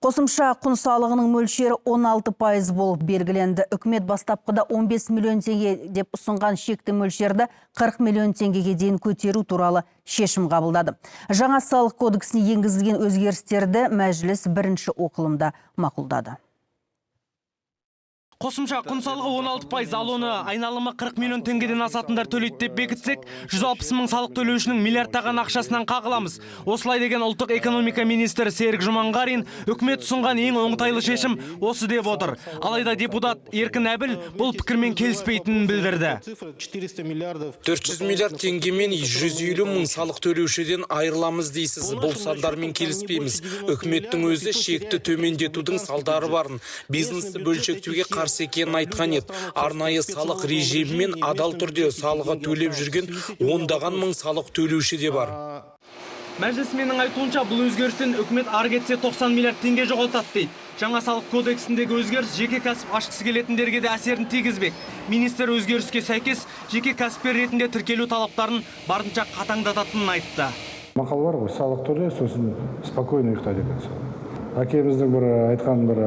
Қосымша құн салығының мөлшері 16% болып белгіленді. Үкімет бастапқыда 15 миллион теңге деп ұсынған шекті мөлшерді 40 миллион теңгеге дейін көтеру туралы шешім қабылдады. Жаңа салық кодексіне енгізілген өзгерістерді мәжіліс бірінші оқылымда мақұлдады. Қосымша құн салығы 16%, ал оны айналымы 40 миллион теңгеден асатындар төлейді деп бекітсек, 160 мың салық төлеушінің миллиардтаған ақшасынан қағыламыз. Осылай деген ұлттық экономика министрі Серік Жұманғарин үкімет ұсынған ең оңтайлы шешім осы деп отыр. Алайда депутат Еркін Әбіл бұл пікірмен келіспейтінін білдірді. 400 миллиард теңгемен 150 мың салық төлеушіден айырыламыз дейсіз. Бұл сандармен келіспейміз. Үкіметтің өзі шекті төмендетудің салдары барын, бизнесті бөлшектеуге қарсы екенін айтқан еді. Арнайы салық режимімен адал түрде салығы төлеп жүрген ондаған мың салық төлеуші де бар. Мәжілісменнің айтуынша бұл өзгерістен үкімет ары кетсе 90 миллиард теңге жоғалтады дейді. Жаңа салық кодексіндегі өзгеріс жеке кәсіп ашқысы келетіндерге де әсерін тигізбек. Министр өзгеріске сәйкес жеке кәсіпкер ретінде тіркелу талаптарын барынша қатаңдататынын айтты. Мақал бар ғой, салық төле, сосын спокойно ұйықтайды екен. Әкеміздің бір айтқан бір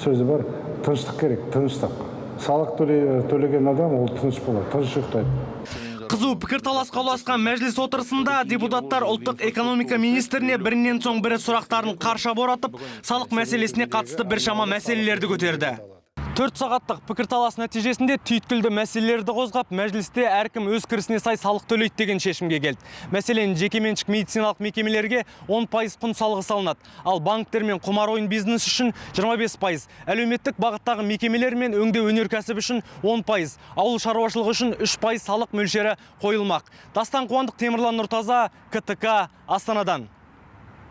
сөзі бар, тыныштық керек, тыныштық. Салық төлеген адам ол тыныш болады, тыныш ұйықтайды. Қызу пікірталасқа ұласқан мәжіліс отырысында депутаттар ұлттық экономика министріне бірінен соң бірі сұрақтарын қарша боратып, салық мәселесіне қатысты біршама мәселелерді көтерді. 4 сағаттық пікірталас нәтижесінде түйткілді мәселелерді қозғап, мәжілісте әркім өз кірісіне сай салық төлейді деген шешімге келді. Мәселен, жекеменшік медициналық мекемелерге 10% құн салығы салынады, ал банктер мен құмар ойын бизнес үшін 25%, әлеуметтік бағыттағы мекемелер мен өңдеу өнеркәсібі үшін 10%, ауыл шаруашылығы үшін 3% салық мөлшері қойылмақ. Дастан Қуандық, Темірлан Нұртаза, КТК, Астанадан.